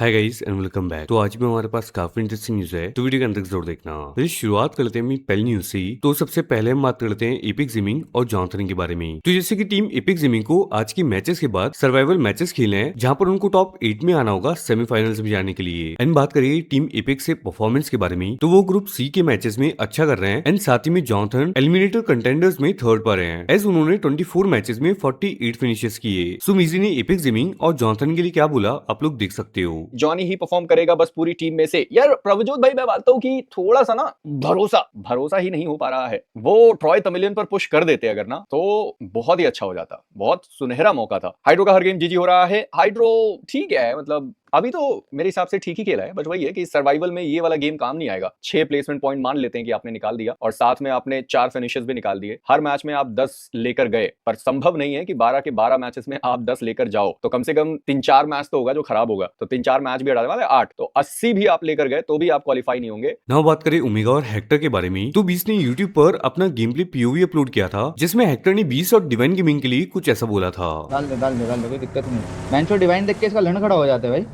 Hi guys and welcome back. तो आज में हमारे पास काफी इंटरेस्टिंग न्यूज है, तो वीडियो के अंत तक जरूर देखना। तो शुरुआत कर लेते हैं अपनी पहली न्यूज से। तो सबसे पहले हम बात कर लेते हैं एपिक गेमिंग और जॉनथन के बारे में। तो जैसे कि टीम एपिक गेमिंग को आज की मैचेस के बाद सर्वाइवल मैचेस खेलने हैं, जहां पर उनको टॉप 8 में आना होगा सेमीफाइनल्स में जाने के लिए। एंड बात करिए टीम एपिक से परफॉर्मेंस के बारे में, तो वो ग्रुप सी के मैचेस में अच्छा कर रहे हैं एंड साथ ही में जॉनथन एलिमिनेटर कंटेंडर्स में थर्ड पर हैं, एज उन्होंने 24 मैचेस में 48 फिनिशेस किए। सो मीजी ने एपिक गेमिंग और जॉनथन के लिए क्या बोला आप लोग देख सकते हो। जॉनी ही परफॉर्म करेगा बस पूरी टीम में से। यार प्रभजोत भाई, मैं मानता हूँ कि थोड़ा सा ना भरोसा ही नहीं हो पा रहा है। वो ट्रॉय तमिलियन पर पुश कर देते अगर ना, तो बहुत ही अच्छा हो जाता। बहुत सुनहरा मौका था। हाइड्रो का हर गेम जीजी हो रहा है। हाइड्रो ठीक है, मतलब अभी तो मेरे हिसाब से ठीक ही खेला है, बट वही है कि सर्वाइवल में ये वाला गेम काम नहीं आएगा। 6 प्लेसमेंट पॉइंट मान लेते हैं कि आपने निकाल दिया, और साथ में आपने 4 फिनिशेस भी निकाल दिए। हर मैच में आप 10 लेकर गए, पर संभव नहीं है कि 12 के 12 मैचेस में आप 10 लेकर जाओ। तो कम से कम 3-4 मैच तो होगा जो खराब होगा। तो 3-4 मैच भी हटाने वाले 8, तो 80 भी आप लेकर गए तो भी आप क्वालिफाई नहीं होंगे। नाउ बात करें ओमेगा और हेक्टर के बारे में, तो बीस ने यूट्यूब पर अपना गेम प्ले पीओवी अपलोड किया था, जिसमें हेक्टर ने बीस और डिवाइन गेमिंग के लिए कुछ ऐसा बोला था। डाल दे कोई दिक्कत नहीं। मैंने डिवाइन देख के इसका लड़ना खड़ा हो जाता है भाई।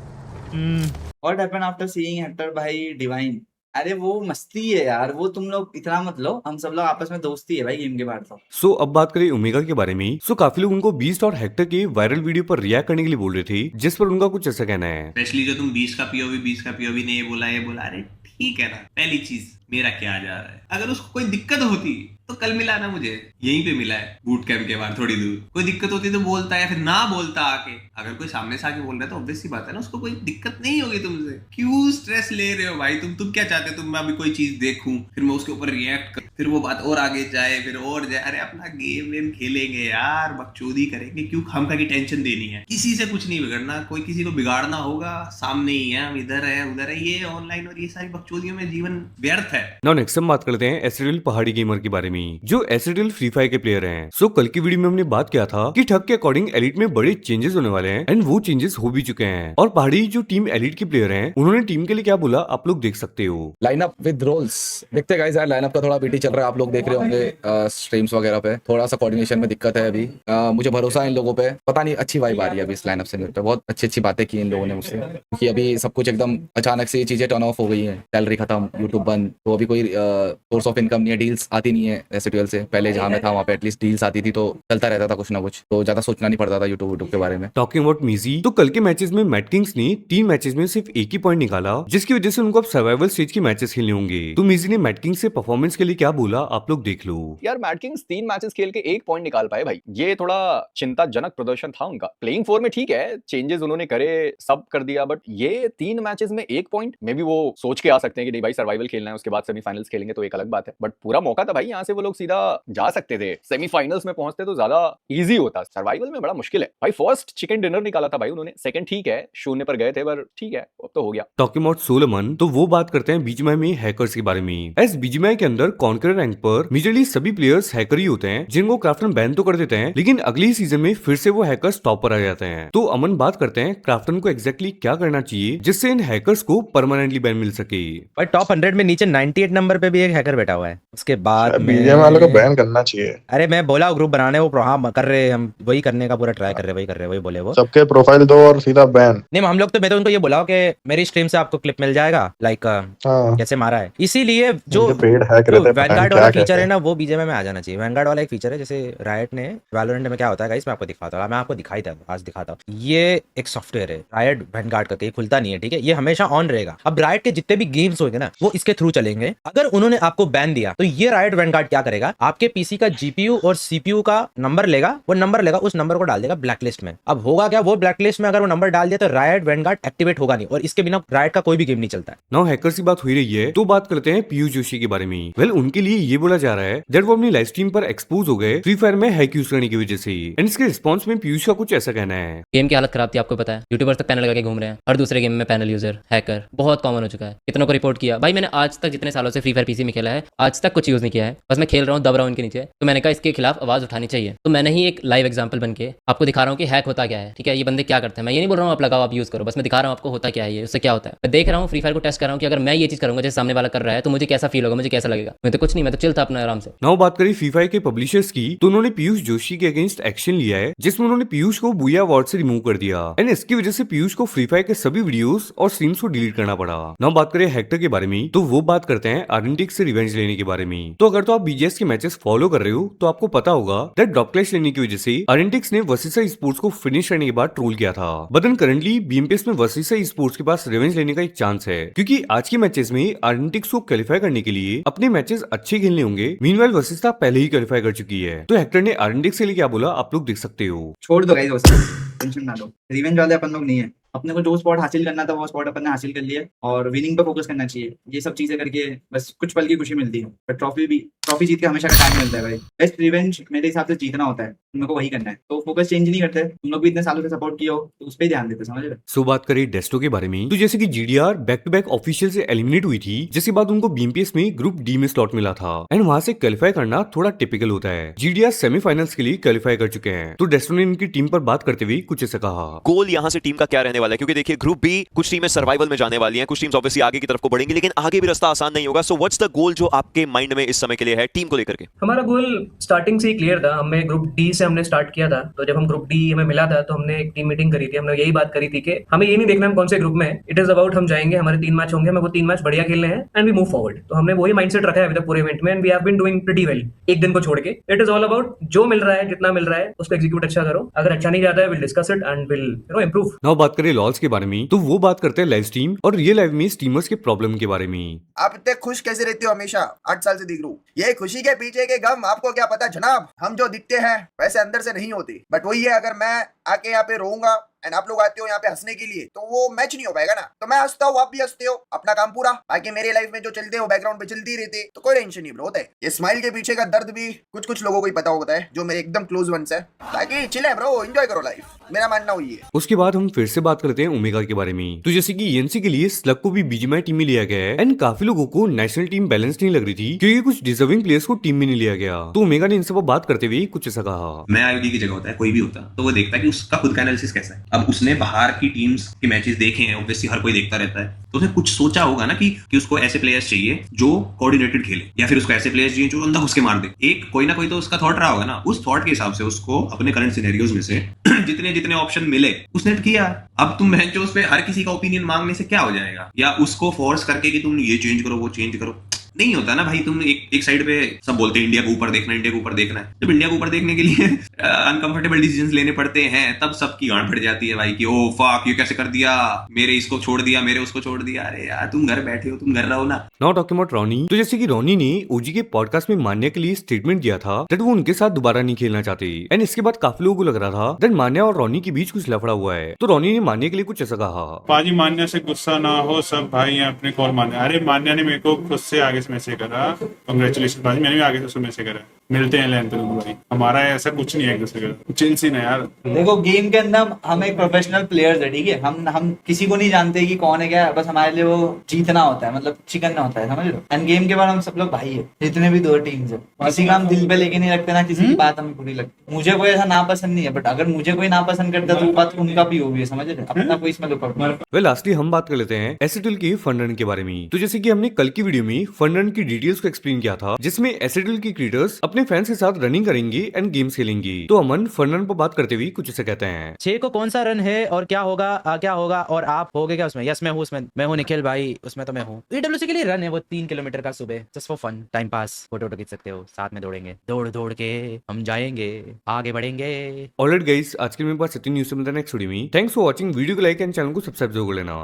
What happened after seeing Hector भाई डिवाइन? अरे वो मस्ती है यार, वो तुम लोग इतना मत लो, हम सब लोग आपस में दोस्ती है भाई गेम के बाद तो। सो अब बात करें ओमेगा के बारे में, सो काफी लोग उनको बीस्ट और हेक्टर के वायरल वीडियो पर रिएक्ट करने के लिए बोल रहे थे, जिस पर उनका कुछ ऐसा कहना है। स्पेशली जो तुम 20 का पीओवी ने ये बोला अरे ठीक है ना। पहली चीज, मेरा क्या जा रहा है, अगर उसको कोई दिक्कत होती तो कल मिला ना, मुझे यहीं पे मिला है बूट कैंप के बाद थोड़ी दूर। कोई दिक्कत होती तो बोलता है, या फिर ना बोलता आके। अगर कोई सामने से आके बोल रहा है तो ऑब्वियस सी बात है ना, उसको कोई दिक्कत नहीं होगी तुमसे। क्यों स्ट्रेस ले रहे हो भाई? तुम क्या चाहते हो? मैं अभी कोई चीज देखूं, फिर मैं उसके ऊपर रिएक्ट कर, फिर वो बात और आगे जाए, फिर और जाए। अरे अपना गेम वेम खेलेंगे यार, बकचोदी करेंगे, क्यों खामखा की टेंशन देनी है? किसी से कुछ नहीं बिगड़ना, कोई किसी को बिगाड़ना होगा सामने ही है, हम इधर है उधर है। ये ऑनलाइन और ये सारी बकचोदियों में जीवन व्यर्थ है। नाउ नेक्स्ट हम बात करते हैं एसडीएल पहाड़ी गेमर के बारे में, जो एसडीएल फ्री फायर के प्लेयर हैं। सो कल की वीडियो में हमने बात किया था कि ठग के अकॉर्डिंग एलिट में बड़े चेंजेस होने वाले हैं, एंड वो चेंजेस हो भी चुके हैं। और पहाड़ी जो टीम एलिट के प्लेयर हैं, उन्होंने टीम के लिए क्या बोला आप लोग देख सकते हो। लाइनअप विद रोल्स देखते हैं गाइस। यार लाइनअप का थोड़ा पीटी चल रहा है, आप लोग देख रहे होंगे स्ट्रीम्स वगैरह पे। थोड़ा सा कोऑर्डिनेशन में दिक्कत है अभी। मुझे भरोसा है इन लोगों पे, पता नहीं अच्छी वाइब आ रही है अभी इस लाइनअप से। मेरे पे बहुत अच्छी बातें की इन लोगों ने मुझसे, क्योंकि अभी सब कुछ एकदम अचानक से ये चीजें टर्न ऑफ हो गई है। सैलरी खत्म, यूट्यूब बंद, तो अभी कोई सोर्स ऑफ इनकम नहीं है, डील्स आती नहीं है एसडीएल से। पहले जहाँ मैं था वहाँ पे एटलीस्ट डील्स आती थी, तो चलता रहता था कुछ ना कुछ, तो ज्यादा सोचना नहीं पड़ता था यूट्यूब के बारे में। टॉकिंग अबाउट मीजी, तो कल के मैचेस में मैट किंग्स ने 3 मैचेस में सिर्फ एक ही पॉइंट निकाला, जिसकी वजह से उनको अब सर्वाइवल स्टेज के मैचेस खेलने होंगे। तो मीजी ने मैट किंग्स से परफॉर्मेंस के लिए क्या बोला आप लोग देख लो। यार मैट किंग्स 3 मैचेस खेल के 1 पॉइंट निकाल पाए भाई, ये थोड़ा चिंताजनक प्रदर्शन था उनका। प्लेइंग 4 में ठीक है, चेंजेस उन्होंने करे, सब कर दिया, बट ये 3 मैचेस में 1 पॉइंट। मे बी वो सोच के आ सकते हैं कि नहीं भाई सर्वाइवल खेलना है, उसके बाद सेमीफाइनल्स खेलेंगे, तो एक अलग बात है। बट पूरा मौका था भाई, यहाँ से वो लोग सीधा जा सकते थे। सेमीफाइनल्स में पहुंचते तो ज्यादा इजी होता। सर्वाइवल में बड़ा मुश्किल है भाई। फर्स्ट चिकन डिनर निकाला था भाई उन्होंने, सेकंड ठीक है 0 पर गए थे, पर ठीक है अब तो हो गया। टॉकिंग अबाउट सोलोमन, तो वो बात करते हैं बीजीएमआई में हैकर्स के बारे में। एस बीजीएमआई के अंदर कॉन्करर रैंक पर मेजरली सभी प्लेयर्स हैकर ही होते हैं, जिनको क्राफ्टन बैन तो कर देते हैं, लेकिन अगली सीजन में फिर से वो हैकर्स टॉप पर आ जाते हैं। तो अमन बात करते हैं क्राफ्टन को एग्जैक्टली क्या करना चाहिए जिससे इन हैकर्स को परमानेंटली बैन मिल सके। भाई टॉप 100 में नीचे 98 नंबर पे भी एक हैकर बैठा हुआ है। उसके बाद बीजीएम वालों को बैन करना चाहिए। अरे मैं बोला ग्रुप बनाने, वो हाँ कर रहे हैं, हम वही करने का पूरा ट्राई कर रहे हैं, वही बोले वो। सबके प्रोफाइल दो और सीधा बैन। नहीं हम लोग तो, मैं तो उनको ये बोला कि मेरी स्ट्रीम से आपको क्लिप मिल जाएगा, लाइक कैसे मारा है। इसीलिए जो वैनगार्ड वाला फीचर है ना, वो बीजीएमआई में आ जाना चाहिए। वैनगार्ड वाला एक फीचर है, जैसे रायट ने वैलोरेंट में क्या होता है गाइस, मैं आपको दिखाता हूँ, मैं आपको आज दिखाता हूँ। ये एक सॉफ्टवेयर है रायट वैनगार्ड करके, खुलता नहीं है, ठीक है, ये हमेशा ऑन रहेगा। अब रायट के जितने भी गेम्स होंगे ना, वो इसके थ्रू चलेंगे। अगर उन्होंने आपको बैन दिया तो ये रायट वैनगार्ड क्या करेगा, आपके पीसी का जीपीयू और सीपीयू का नंबर लेगा, वो नंबर लेगा, उस नंबर को डाल देगा ब्लैकलिस्ट में। अब होगा क्या, वो ब्लैकलिस्ट में अगर वो नंबर डाल दिया तो रायट वैनगार्ड एक्टिवेट होगा नहीं, और इसके बिना रायट का कोई भी गेम नहीं चलता है। नाउ हैकर्स की बात हो रही है, तो बात करते हैं पीयूष जोशी के बारे में। वेल उनके लिए ये बोला जा रहा है दैट वो अपनी लाइव स्ट्रीम पर एक्सपोज हो गए फ्री फायर में हैक यूज करने की वजह से। एंड इसके रिस्पॉन्स में पीयूष का कुछ ऐसा कहना है। गेम की हालत खराब थी, आपको पता है। यूट्यूबर्स तक पैनल लगा के घूम रहे हैं, हर दूसरे गेम में पैनल यूजर हैकर बहुत कॉमन हो चुका है। कितनों को रिपोर्ट किया भाई, मैंने आज तक जितने सालों से फ्री फायर पीसी में खेला है, आज तक कुछ यूज नहीं किया है, बस मैं खेल रहा हूँ, दब रहा हूँ इनके नीचे। तो मैंने कहा इसके खिलाफ आवाज उठानी चाहिए। तो मैंने ही एक लाइव एग्जांपल बन के आपको दिखा रहा हूँ कि हैक होता क्या है, ठीक है। ये बंदे क्या करते हैं, मैं ये नहीं बोल रहा हूँ आप लगाओ आप यूज करो, बस मैं दिखा रहा हूँ आपको होता क्या है, ये उससे क्या होता है। मैं देख रहा हूँ फ्री फायर को टेस्ट कर रहा हूँ कि अगर मैं ये चीज करूंगा जैसे सामने वाला कर रहा है, तो मुझे कैसा फील होगा, मुझे कैसा लगेगा। मैं तो कुछ नहीं, मैं तो चिल था अपना आराम से। नाउ बात करें फ्री फायर के पब्लिशर्स की, तो उन्होंने पीयूष जोशी के अगेंस्ट एक्शन लिया है, जिसमें उन्होंने पीयूष को बुया अवार्ड से रिमूव कर दिया एंड इसकी वजह से पीयूष को फ्री फायर के सभी वीडियोस और स्ट्रीम्स को डिलीट करना पड़ा। नाउ बात करें हेक्टर के बारे में, तो वो बात करते हैं आर्टिक से रिवेंज लेने के बारे में। तो अगर तो आप बीजीएस के मैचेस फॉलो कर रहे हो तो आपको पता होगा दैट ड्रॉप क्लैश लेने की वजह से आर्टिक्स ने वसीसा स्पोर्ट्स को फिनिश करने के बाद ट्रोल किया था। बट देन करंटली बीएमपीएस में वसीसा स्पोर्ट्स के पास रिवेंज लेने का एक चांस है, क्योंकि आज के मैचेस में आर्टिक्स को क्वालिफाई करने के लिए अपने मैचेस अच्छे खेलने होंगे। मीनवाइल वसीसा पहले ही क्वालिफाई कर चुकी है। तो हेक्टर ने आर्टिक्स के लिए क्या बोला आप लोग देख सकते हो। छोड़ दो गाइस, बस टेंशन ना लो, रिवेंज वाले अपन लोग नहीं है। अपने को जो स्पॉट हासिल करना था वो स्पॉट अपन ने हासिल कर लिया और विनिंग पे फोकस करना चाहिए। ये सब चीजें करके बस कुछ पल की खुशी मिलती है, पर ट्रॉफी जीत के हमेशा का टाइम मिलता है भाई। बेस्ट रिवेंज मेरे हिसाब से जीतना होता है, तुम को वही करना है, तो फोकस चेंज नहीं करते। तुम लोग भी इतने सालों से सपोर्ट किया हो तो उस पर ध्यान देते, समझ रहे हो। सो बात करें डेस्टो के बारे में, तो जैसे कि GDR back to back official से एलिमिनेट हुई थी, जिसके बाद उनको बीएमपीएस में ग्रुप डी में स्लॉट मिला था एंड वहां से क्वालिफाई करना थोड़ा टिपिकल होता है। जीडीआर सेमीफाइनल्स के लिए क्वालिफाई कर चुके हैं। तो डेस्टो ने इनकी टीम पर बात करते हुए कुछ ऐसा कहा। गोल यहाँ से टीम का क्या रहने वाला है, क्योंकि देखिए ग्रुप बी कुछ टीमें सर्वाइवल में जाने वाली हैं, कुछ टीम्स ऑब्वियसली आगे की तरफ को बढ़ेंगी, लेकिन आगे भी रास्ता आसान नहीं होगा। सो व्हाट्स द गोल जो आपके माइंड में इस समय के लिए है टीम को लेकर के? हमारा गोल स्टार्टिंग से ही क्लियर था। हमें ग्रुप डी से हमने स्टार्ट किया था, तो जब हम ग्रुप डी हमें मिला था तो हमने एक टीम मीटिंग करी थी। हमने यही बात करी थी कि हमें ये नहीं देखना हम कौन से ग्रुप में है, इट इज अबाउट हम जाएंगे, हमारे 3 मैच होंगे, हमें वो 3 मैच बढ़िया खेलने हैं एंड वी मूव फॉरवर्ड। तो हमने वही माइंडसेट रखा है अभी तक पूरे इवेंट में and we have been doing pretty well, एक दिन को छोड़ के। इट इज ऑल अबाउट जो मिल रहा है, जितना मिल रहा है उसको एग्जीक्यूट अच्छा करो। अगर अच्छा नहीं जाता है will discuss it and will improve. Now बात करें लॉल्स के बारे में, तो वो बात करते हैं लाइव स्ट्रीम और रियल लाइफ में स्ट्रीमर्स के प्रॉब्लम के बारे में। आप इतने खुश कैसे रहते हो हमेशा? 8 साल से दिख रहा हूँ। ये खुशी के पीछे के गम आपको क्या पता जनाब। हम जो दिखते हैं वैसे अंदर से नहीं होते। बट वही है, अगर मैं आके यहाँ पे रोऊंगा एंड आप लोग आते हो यहाँ पे हंसने के लिए तो वो मैच नहीं हो पाएगा ना। तो मैं हंसता हूँ, आप भी हंसते हो, अपना काम पूरा। बाकी मेरे लाइफ में जो चलते हो बैकग्राउंड पे चलती रहते, तो कोई टेंशन नहीं ब्रो। होता है ये स्माइल के पीछे का दर्द भी कुछ लोगों को ही पता होता है, जो मेरे एकदम क्लोज वंस है। बाकी चिल है ब्रो, एंजॉय करो लाइफ, मेरा मानना वही है। उसके बाद हम फिर से बात करते हैं ओमेगा के बारे में। तो जैसे कि ईएनसी के लिए स्लग को भी बीजीएमआई टीम में लिया गया है एंड काफी लोगों को नेशनल टीम बैलेंस नहीं लग रही थी, क्योंकि कुछ डिजर्विंग प्लेयर्स को टीम में नहीं लिया गया। तो ओमेगा ने इन सब बात करते हुए कुछ ऐसा कहा। मैं आईडी की जगह होता है, कोई भी होता तो वो देखता है कि उसका खुद का एनालिसिस कैसा है। अब उसने बाहर की टीम्स के मैचेस देखे हैं, ऑब्वियसली हर कोई देखता रहता है, तो उसने कुछ सोचा होगा ना कि उसको ऐसे प्लेयर्स चाहिए जो कोऑर्डिनेटेड खेले, या फिर उसको ऐसे प्लेयर्स चाहिए जो अंदर घुस के मार दे। एक कोई ना कोई तो उसका थॉट रहा होगा ना। उस थॉट के हिसाब से उसको अपने करंट सिनेरियोज में से जितने ऑप्शन मिले उसने किया। अब तुम जो उस पे हर किसी का ओपिनियन मांगने से क्या हो जाएगा, या उसको फोर्स करके कि तुम ये चेंज करो वो चेंज करो, नहीं होता ना भाई। तुम एक साइड पे सब बोलते हैं इंडिया को ऊपर देखना है, इंडिया को ऊपर देखना है। जब इंडिया को ऊपर देखने के लिए अनकंफर्टेबल डिसीजंस लेने पड़ते हैं, तब सबकी गांड फट जाती है भाई कि ओ फक ये कैसे कर दिया, मेरे इसको छोड़ दिया, मेरे उसको छोड़ दिया। अरे यार तुम घर बैठे हो, तुम घर रहो ना। नाउ टॉकिंग अबाउट रॉनी, तो जैसे कि रॉनी ने ओजी के पॉडकास्ट में मान्या के लिए स्टेटमेंट दिया था दैट वो उनके साथ दोबारा नहीं खेलना चाहते एंड इसके बाद काफी लोगों को लग रहा था दैट मान्या और रॉनी के बीच कुछ लफड़ा हुआ है। तो रॉनी ने मान्या के लिए कुछ ऐसा कहा। पाजी मान्या से गुस्सा ना हो, सब भाई हैं अपने कॉल मान्या। अरे मान्या ने मेरे को खुद से आगे से मैसेज करा, कांग्रेचुलेशन भाई, मैंने भी आगे से उसको मैसेज करा, मिलते हैं लैन पे तुम भाई। हमारा ऐसा कुछ नहीं है एक दूसरे का, चिल सीन है यार। देखो गेम के अंदर हम एक प्रोफेशनल प्लेयर्स है, ठीक है। हम किसी को नहीं जानते कि कौन है क्या है, बस हमारे लिए वो जीतना होता है, मतलब चिकन होता है, समझ लो। एंड गेम के बाद हम सब लोग भाई है, जितने भी 2 टीम्स है। किसी का हम दिल पे लेके नहीं रखते ना, किसी की बात हमें बुरी लगती। मुझे कोई ऐसा नापसंद नहीं है, बट अगर मुझे कोई नापसंद करता है तो बात उनका भी होगी, समझ रहे, अपना कोई इसमें लुकआउट। वेल लास्टली हम बात कर लेते हैं एसिडल के फन रन के बारे में। तो जैसे कि हमने कल की वीडियो में फन रन की डिटेल्स को एक्सप्लेन किया था, जिसमें एसिडल की क्रिएटर्स अपने फैंस के साथ रनिंग करेंगे एंड गेम्स खेलेंगे। तो अमन फन रन पर बात करते हुए कुछ ऐसे कहते हैं। 6 को कौन सा रन है और क्या होगा और आप होगे क्या उसमें? यस मैं हूँ उसमें, मैं हूँ निखिल भाई, उसमें तो मैं हूँ। EWC के लिए रन है वो 3 किलोमीटर का सुबह, just for fun, time pass, photo खींच सकते हो, साथ में दौड़ेंगे, दौड़ के हम जाएंगे, आगे बढ़ेंगे। ऑलराइट गाइस, आज के मेरे पास 17 न्यूज़ से मिलता है नेक्स्ट वीडियो में। थैंक्स फॉर वाचिंग, वीडियो को लाइक एंड चैनल को सब्सक्राइब जरूर कर लेना।